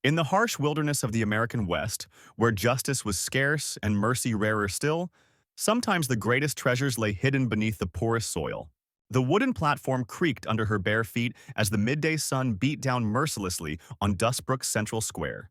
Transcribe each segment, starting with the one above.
In the harsh wilderness of the American West, where justice was scarce and mercy rarer still, sometimes the greatest treasures lay hidden beneath the poorest soil. The wooden platform creaked under her bare feet as the midday sun beat down mercilessly on Dustbrook's central square.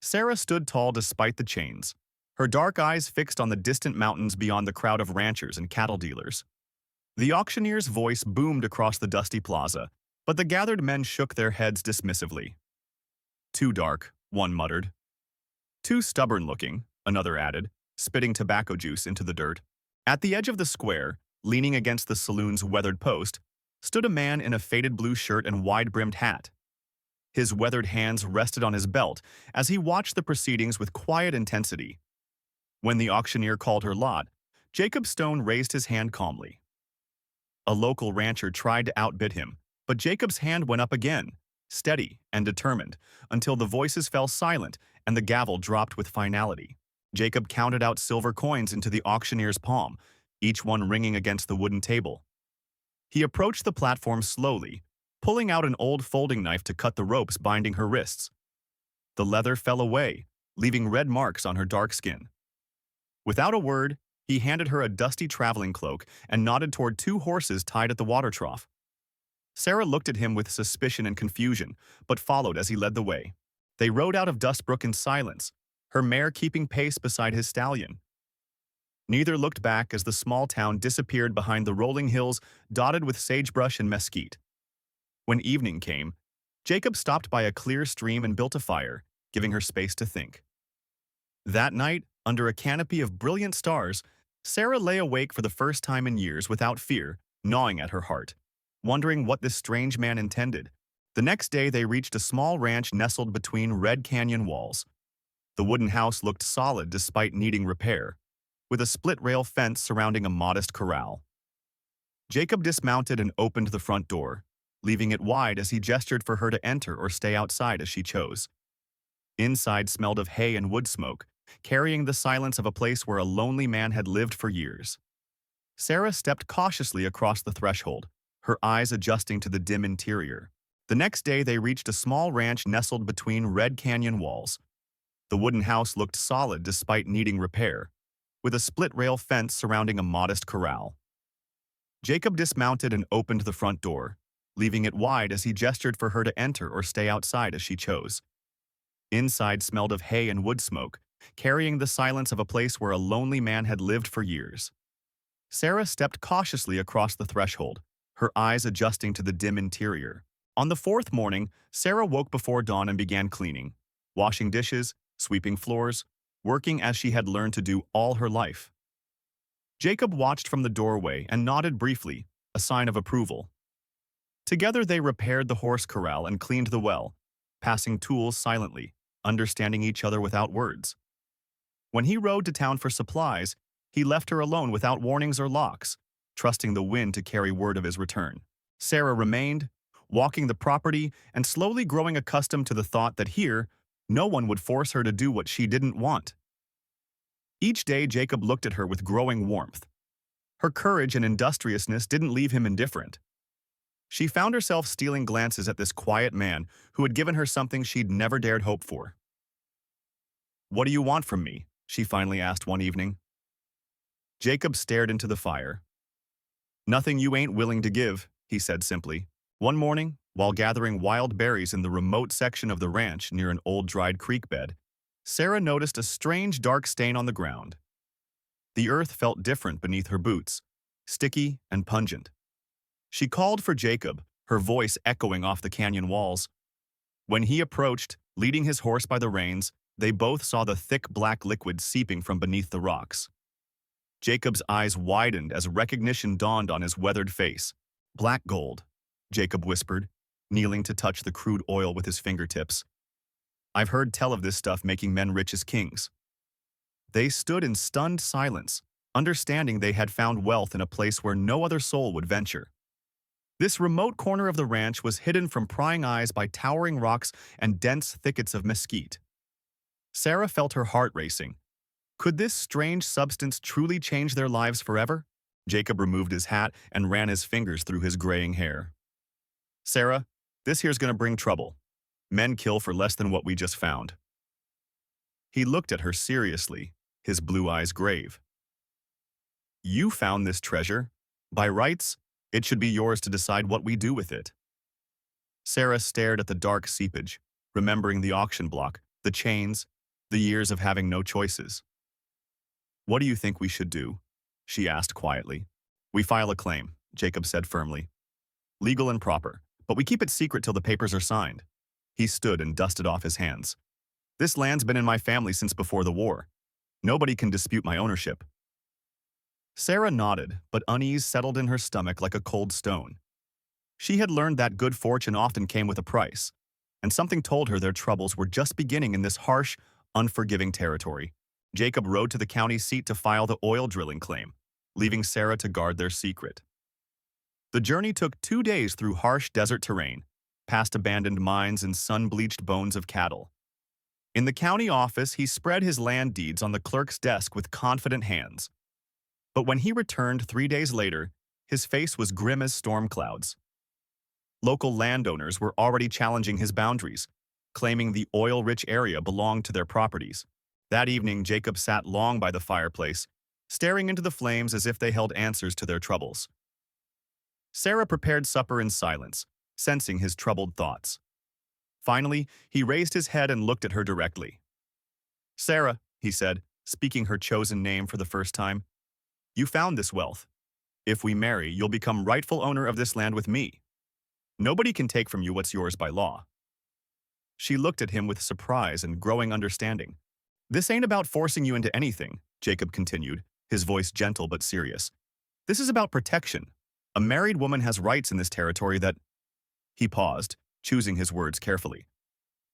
Sarah stood tall despite the chains, her dark eyes fixed on the distant mountains beyond the crowd of ranchers and cattle dealers. The auctioneer's voice boomed across the dusty plaza, but the gathered men shook their heads dismissively. "Too dark," one muttered. "Too stubborn-looking," another added, spitting tobacco juice into the dirt. At the edge of the square, leaning against the saloon's weathered post, stood a man in a faded blue shirt and wide-brimmed hat. His weathered hands rested on his belt as he watched the proceedings with quiet intensity. When the auctioneer called her lot, Jacob Stone raised his hand calmly. A local rancher tried to outbid him, but Jacob's hand went up again, steady and determined, until the voices fell silent and the gavel dropped with finality. Jacob counted out silver coins into the auctioneer's palm, each one ringing against the wooden table. He approached the platform slowly, pulling out an old folding knife to cut the ropes binding her wrists. The leather fell away, leaving red marks on her dark skin. Without a word, he handed her a dusty traveling cloak and nodded toward two horses tied at the water trough. Sarah looked at him with suspicion and confusion, but followed as he led the way. They rode out of Dustbrook in silence, her mare keeping pace beside his stallion. Neither looked back as the small town disappeared behind the rolling hills dotted with sagebrush and mesquite. When evening came, Jacob stopped by a clear stream and built a fire, giving her space to think. That night, under a canopy of brilliant stars, Sarah lay awake for the first time in years without fear, gnawing at her heart, wondering what this strange man intended. The next day they reached a small ranch nestled between Red Canyon walls. The wooden house looked solid despite needing repair, with a split-rail fence surrounding a modest corral. Jacob dismounted and opened the front door, leaving it wide as he gestured for her to enter or stay outside as she chose. Inside smelled of hay and wood smoke, carrying the silence of a place where a lonely man had lived for years. Sarah stepped cautiously across the threshold, her eyes adjusting to the dim interior. The next day they reached a small ranch nestled between Red Canyon walls. The wooden house looked solid despite needing repair, with a split-rail fence surrounding a modest corral. Jacob dismounted and opened the front door, leaving it wide as he gestured for her to enter or stay outside as she chose. Inside smelled of hay and wood smoke, carrying the silence of a place where a lonely man had lived for years. Sarah stepped cautiously across the threshold, her eyes adjusting to the dim interior. On the fourth morning, Sarah woke before dawn and began cleaning, washing dishes, sweeping floors, working as she had learned to do all her life. Jacob watched from the doorway and nodded briefly, a sign of approval. Together they repaired the horse corral and cleaned the well, passing tools silently, understanding each other without words. When he rode to town for supplies, he left her alone without warnings or locks, trusting the wind to carry word of his return. Sarah remained, walking the property and slowly growing accustomed to the thought that here, no one would force her to do what she didn't want. Each day Jacob looked at her with growing warmth. Her courage and industriousness didn't leave him indifferent. She found herself stealing glances at this quiet man who had given her something she'd never dared hope for. "What do you want from me?" she finally asked one evening. Jacob stared into the fire. "Nothing you ain't willing to give," he said simply. One morning, while gathering wild berries in the remote section of the ranch near an old dried creek bed, Sarah noticed a strange dark stain on the ground. The earth felt different beneath her boots, sticky and pungent. She called for Jacob, her voice echoing off the canyon walls. When he approached, leading his horse by the reins, they both saw the thick black liquid seeping from beneath the rocks. Jacob's eyes widened as recognition dawned on his weathered face. "Black gold," Jacob whispered, kneeling to touch the crude oil with his fingertips. "I've heard tell of this stuff making men rich as kings." They stood in stunned silence, understanding they had found wealth in a place where no other soul would venture. This remote corner of the ranch was hidden from prying eyes by towering rocks and dense thickets of mesquite. Sarah felt her heart racing. Could this strange substance truly change their lives forever? Jacob removed his hat and ran his fingers through his graying hair. "Sarah, this here's gonna bring trouble. Men kill for less than what we just found. He looked at her seriously, his blue eyes grave. You found this treasure. By rights, it should be yours to decide what we do with it. Sarah stared at the dark seepage, remembering the auction block, the chains, the years of having no choices. What do you think we should do? She asked quietly. We file a claim, Jacob said firmly. Legal and proper, but we keep it secret till the papers are signed. He stood and dusted off his hands. This land's been in my family since before the war. Nobody can dispute my ownership. Sarah nodded, but unease settled in her stomach like a cold stone. She had learned that good fortune often came with a price, and something told her their troubles were just beginning in this harsh, unforgiving territory. Jacob rode to the county seat to file the oil drilling claim, leaving Sarah to guard their secret. The journey took 2 days through harsh desert terrain, past abandoned mines and sun-bleached bones of cattle. In the county office, he spread his land deeds on the clerk's desk with confident hands. But when he returned 3 days later, his face was grim as storm clouds. Local landowners were already challenging his boundaries, claiming the oil-rich area belonged to their properties. That evening, Jacob sat long by the fireplace, staring into the flames as if they held answers to their troubles. Sarah prepared supper in silence, sensing his troubled thoughts. Finally, he raised his head and looked at her directly. Sarah, he said, speaking her chosen name for the first time, you found this wealth. If we marry, you'll become rightful owner of this land with me. Nobody can take from you what's yours by law. She looked at him with surprise and growing understanding. This ain't about forcing you into anything, Jacob continued, his voice gentle but serious. This is about protection. A married woman has rights in this territory that… He paused, choosing his words carefully.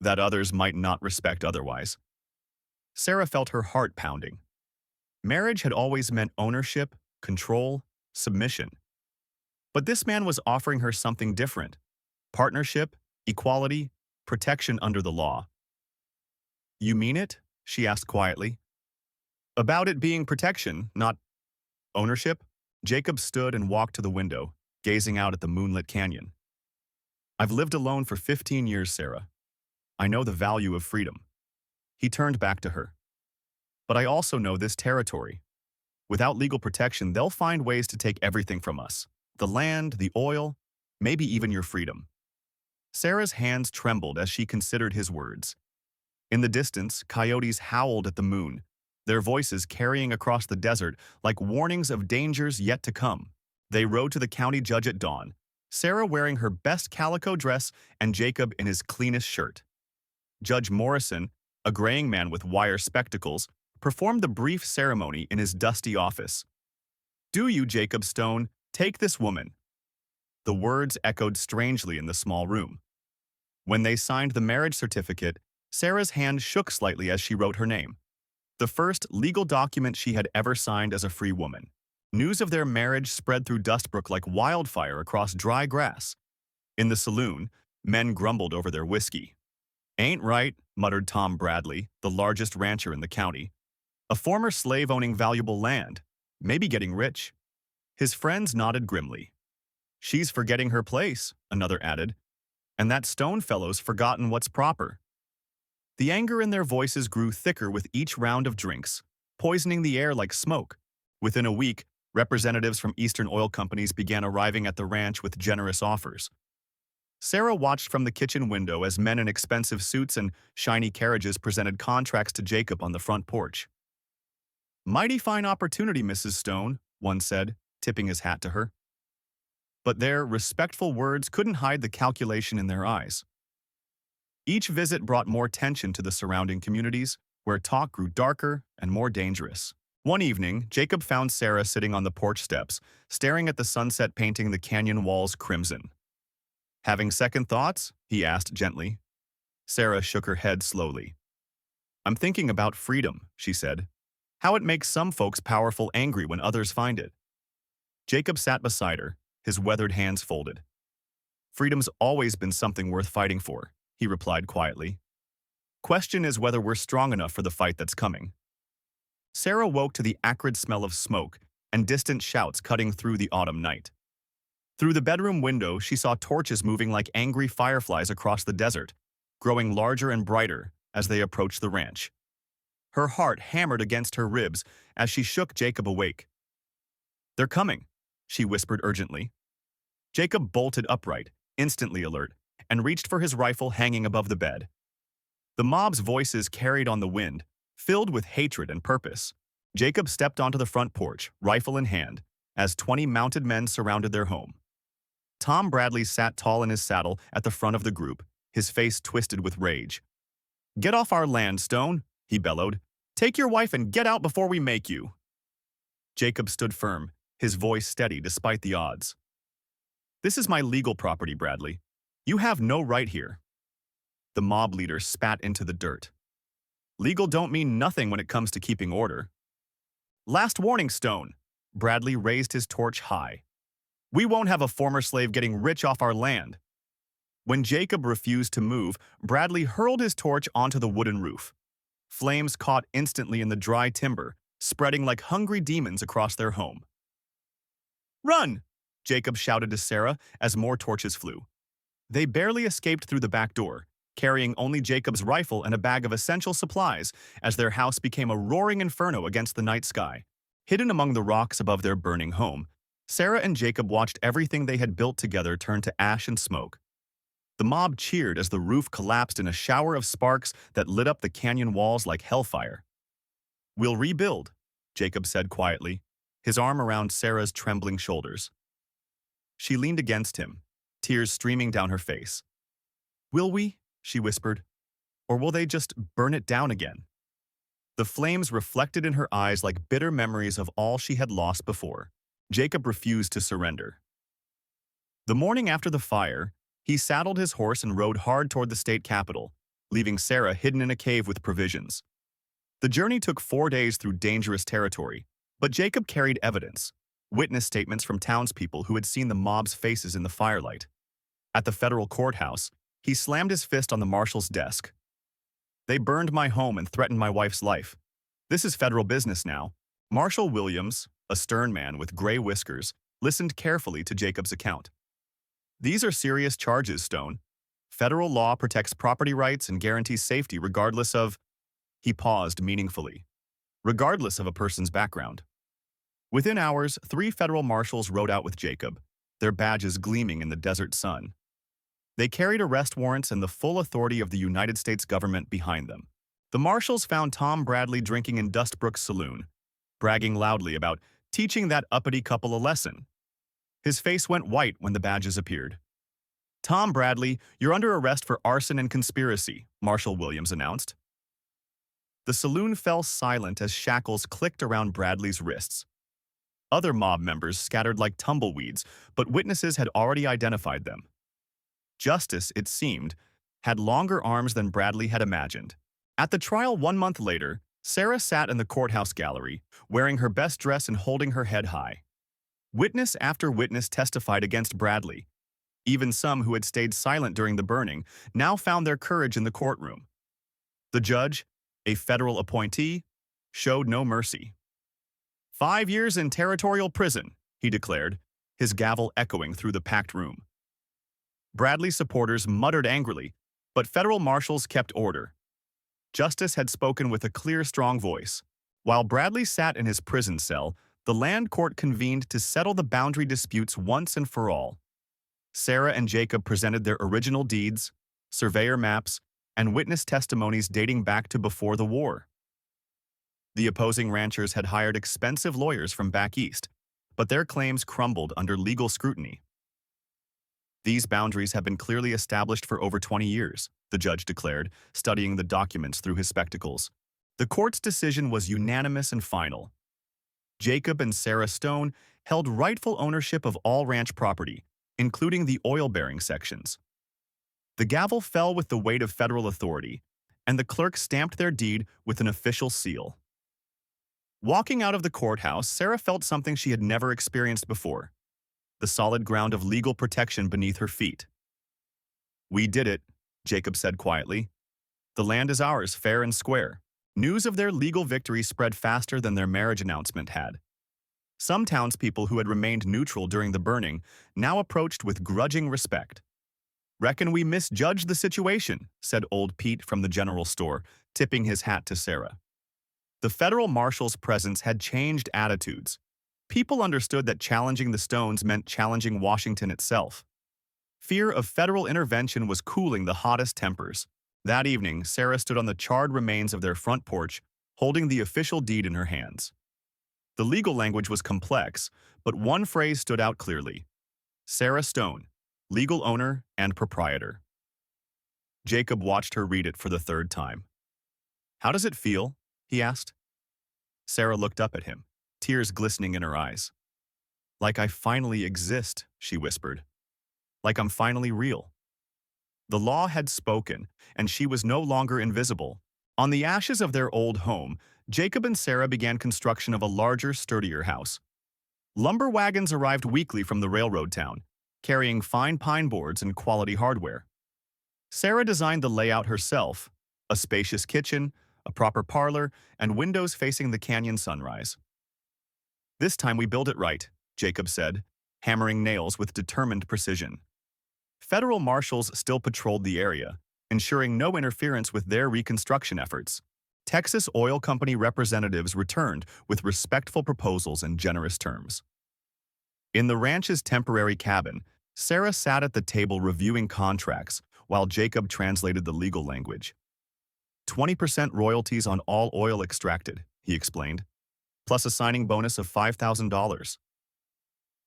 That others might not respect otherwise. Sarah felt her heart pounding. Marriage had always meant ownership, control, submission. But this man was offering her something different. Partnership, equality, protection under the law. You mean it? She asked quietly. About it being protection, not ownership? Jacob stood and walked to the window, gazing out at the moonlit canyon. I've lived alone for 15 years, Sarah. I know the value of freedom. He turned back to her. But I also know this territory. Without legal protection, they'll find ways to take everything from us. The land, the oil, maybe even your freedom. Sarah's hands trembled as she considered his words. In the distance, coyotes howled at the moon, their voices carrying across the desert like warnings of dangers yet to come. They rode to the county judge at dawn, Sarah wearing her best calico dress and Jacob in his cleanest shirt. Judge Morrison, a graying man with wire spectacles, performed the brief ceremony in his dusty office. Do you, Jacob Stone, take this woman? The words echoed strangely in the small room. When they signed the marriage certificate, Sarah's hand shook slightly as she wrote her name. The first legal document she had ever signed as a free woman. News of their marriage spread through Dustbrook like wildfire across dry grass. In the saloon, men grumbled over their whiskey. Ain't right, muttered Tom Bradley, the largest rancher in the county. A former slave owning valuable land, maybe getting rich. His friends nodded grimly. She's forgetting her place, another added. And that Stone fellow's forgotten what's proper. The anger in their voices grew thicker with each round of drinks, poisoning the air like smoke. Within a week, representatives from Eastern oil companies began arriving at the ranch with generous offers. Sarah watched from the kitchen window as men in expensive suits and shiny carriages presented contracts to Jacob on the front porch. Mighty fine opportunity, Mrs. Stone, one said, tipping his hat to her. But their respectful words couldn't hide the calculation in their eyes. Each visit brought more tension to the surrounding communities, where talk grew darker and more dangerous. One evening, Jacob found Sarah sitting on the porch steps, staring at the sunset painting the canyon walls crimson. Having second thoughts? He asked gently. Sarah shook her head slowly. I'm thinking about freedom, she said. How it makes some folks powerful angry when others find it. Jacob sat beside her, his weathered hands folded. Freedom's always been something worth fighting for, he replied quietly. Question is whether we're strong enough for the fight that's coming. Sarah woke to the acrid smell of smoke and distant shouts cutting through the autumn night. Through the bedroom window, she saw torches moving like angry fireflies across the desert, growing larger and brighter as they approached the ranch. Her heart hammered against her ribs as she shook Jacob awake. "They're coming," she whispered urgently. Jacob bolted upright, instantly alert, and reached for his rifle hanging above the bed. The mob's voices carried on the wind, filled with hatred and purpose. Jacob stepped onto the front porch, rifle in hand, as 20 mounted men surrounded their home. Tom Bradley sat tall in his saddle at the front of the group, his face twisted with rage. "Get off our land, Stone," he bellowed. "Take your wife and get out before we make you." Jacob stood firm, his voice steady despite the odds. "This is my legal property, Bradley. You have no right here." The mob leader spat into the dirt. "Legal don't mean nothing when it comes to keeping order." "Last warning, Stone." Bradley raised his torch high. "We won't have a former slave getting rich off our land." When Jacob refused to move, Bradley hurled his torch onto the wooden roof. Flames caught instantly in the dry timber, spreading like hungry demons across their home. "Run!" Jacob shouted to Sarah as more torches flew. They barely escaped through the back door, carrying only Jacob's rifle and a bag of essential supplies as their house became a roaring inferno against the night sky. Hidden among the rocks above their burning home, Sarah and Jacob watched everything they had built together turn to ash and smoke. The mob cheered as the roof collapsed in a shower of sparks that lit up the canyon walls like hellfire. "We'll rebuild," Jacob said quietly, his arm around Sarah's trembling shoulders. She leaned against him, tears streaming down her face. "Will we?" she whispered. "Or will they just burn it down again?" The flames reflected in her eyes like bitter memories of all she had lost before. Jacob refused to surrender. The morning after the fire, he saddled his horse and rode hard toward the state capital, leaving Sarah hidden in a cave with provisions. The journey took 4 days through dangerous territory, but Jacob carried evidence, witness statements from townspeople who had seen the mob's faces in the firelight. At the federal courthouse, he slammed his fist on the marshal's desk. "They burned my home and threatened my wife's life. This is federal business now." Marshal Williams, a stern man with gray whiskers, listened carefully to Jacob's account. "These are serious charges, Stone. Federal law protects property rights and guarantees safety regardless of—" He paused meaningfully. "Regardless of a person's background." Within hours, 3 federal marshals rode out with Jacob, their badges gleaming in the desert sun. They carried arrest warrants and the full authority of the United States government behind them. The marshals found Tom Bradley drinking in Dustbrook's saloon, bragging loudly about teaching that uppity couple a lesson. His face went white when the badges appeared. "Tom Bradley, you're under arrest for arson and conspiracy," Marshal Williams announced. The saloon fell silent as shackles clicked around Bradley's wrists. Other mob members scattered like tumbleweeds, but witnesses had already identified them. Justice, it seemed, had longer arms than Bradley had imagined. At the trial 1 month later, Sarah sat in the courthouse gallery, wearing her best dress and holding her head high. Witness after witness testified against Bradley. Even some who had stayed silent during the burning now found their courage in the courtroom. The judge, a federal appointee, showed no mercy. 5 years in territorial prison, he declared, his gavel echoing through the packed room. Bradley's supporters muttered angrily, but federal marshals kept order. Justice had spoken with a clear, strong voice. While Bradley sat in his prison cell, the land court convened to settle the boundary disputes once and for all. Sarah and Jacob presented their original deeds, surveyor maps, and witness testimonies dating back to before the war. The opposing ranchers had hired expensive lawyers from back east, but their claims crumbled under legal scrutiny. "These boundaries have been clearly established for over 20 years, the judge declared, studying the documents through his spectacles. The court's decision was unanimous and final. Jacob and Sarah Stone held rightful ownership of all ranch property, including the oil-bearing sections. The gavel fell with the weight of federal authority, and the clerk stamped their deed with an official seal. Walking out of the courthouse, Sarah felt something she had never experienced before: the solid ground of legal protection beneath her feet. "We did it," Jacob said quietly. "The land is ours, fair and square." News of their legal victory spread faster than their marriage announcement had. Some townspeople who had remained neutral during the burning now approached with grudging respect. "Reckon we misjudged the situation," said old Pete from the general store, tipping his hat to Sarah. The federal marshal's presence had changed attitudes. People understood that challenging the Stones meant challenging Washington itself. Fear of federal intervention was cooling the hottest tempers. That evening, Sarah stood on the charred remains of their front porch, holding the official deed in her hands. The legal language was complex, but one phrase stood out clearly: Sarah Stone, legal owner and proprietor. Jacob watched her read it for the third time. "How does it feel?" he asked. Sarah looked up at him, tears glistening in her eyes. "Like I finally exist," she whispered. "Like I'm finally real." The law had spoken, and she was no longer invisible. On the ashes of their old home, Jacob and Sarah began construction of a larger, sturdier house. Lumber wagons arrived weekly from the railroad town, carrying fine pine boards and quality hardware. Sarah designed the layout herself: a spacious kitchen, a proper parlor, and windows facing the canyon sunrise. "This time we build it right," Jacob said, hammering nails with determined precision. Federal marshals still patrolled the area, ensuring no interference with their reconstruction efforts. Texas Oil Company representatives returned with respectful proposals and generous terms. In the ranch's temporary cabin, Sarah sat at the table reviewing contracts while Jacob translated the legal language. 20% royalties on all oil extracted, he explained, plus a signing bonus of $5,000.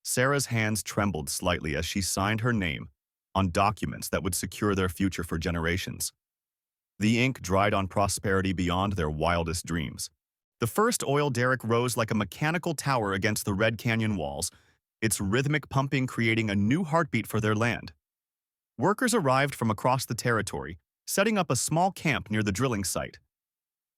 Sarah's hands trembled slightly as she signed her name on documents that would secure their future for generations. The ink dried on prosperity beyond their wildest dreams. The first oil derrick rose like a mechanical tower against the Red Canyon walls, its rhythmic pumping creating a new heartbeat for their land. Workers arrived from across the territory, setting up a small camp near the drilling site.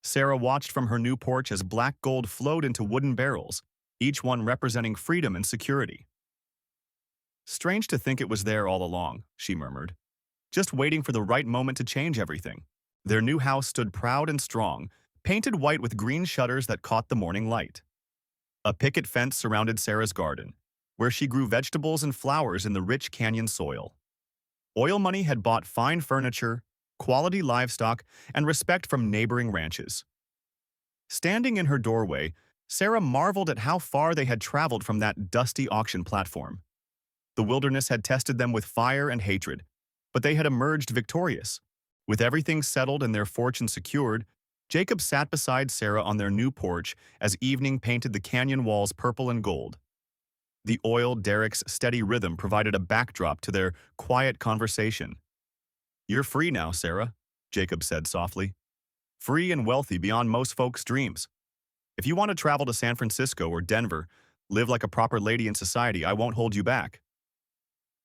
Sarah watched from her new porch as black gold flowed into wooden barrels, each one representing freedom and security. "Strange to think it was there all along," she murmured, "just waiting for the right moment to change everything." Their new house stood proud and strong, painted white with green shutters that caught the morning light. A picket fence surrounded Sarah's garden, where she grew vegetables and flowers in the rich canyon soil. Oil money had bought fine furniture, quality livestock, and respect from neighboring ranches. Standing in her doorway, Sarah marveled at how far they had traveled from that dusty auction platform. The wilderness had tested them with fire and hatred, but they had emerged victorious. With everything settled and their fortune secured, Jacob sat beside Sarah on their new porch as evening painted the canyon walls purple and gold. The oil derrick's steady rhythm provided a backdrop to their quiet conversation. "You're free now, Sarah," Jacob said softly. "Free and wealthy beyond most folks' dreams. If you want to travel to San Francisco or Denver, live like a proper lady in society, I won't hold you back."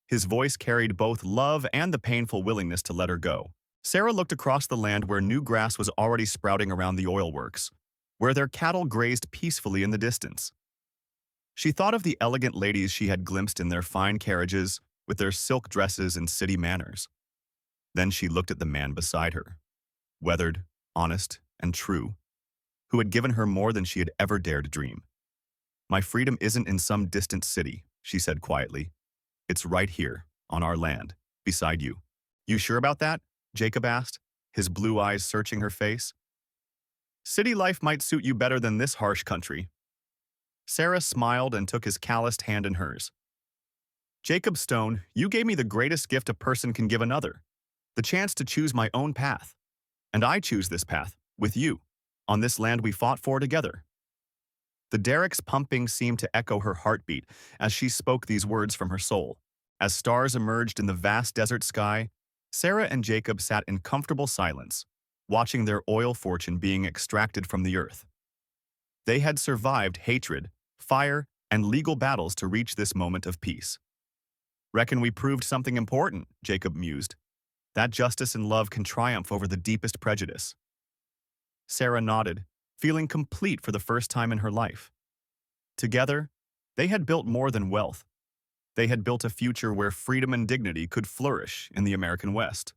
His voice carried both love and the painful willingness to let her go. Sarah looked across the land where new grass was already sprouting around the oil works, where their cattle grazed peacefully in the distance. She thought of the elegant ladies she had glimpsed in their fine carriages, with their silk dresses and city manners. Then she looked at the man beside her, weathered, honest, and true, who had given her more than she had ever dared dream. "My freedom isn't in some distant city," she said quietly. "It's right here, on our land, beside you." "You sure about that?" Jacob asked, his blue eyes searching her face. "City life might suit you better than this harsh country." Sarah smiled and took his calloused hand in hers. "Jacob Stone, you gave me the greatest gift a person can give another, the chance to choose my own path. And I choose this path, with you, on this land we fought for together." The derrick's pumping seemed to echo her heartbeat as she spoke these words from her soul. As stars emerged in the vast desert sky, Sarah and Jacob sat in comfortable silence, watching their oil fortune being extracted from the earth. They had survived hatred, fire, and legal battles to reach this moment of peace. "Reckon we proved something important," Jacob mused. "That justice and love can triumph over the deepest prejudice." Sarah nodded, feeling complete for the first time in her life. Together, they had built more than wealth. They had built a future where freedom and dignity could flourish in the American West.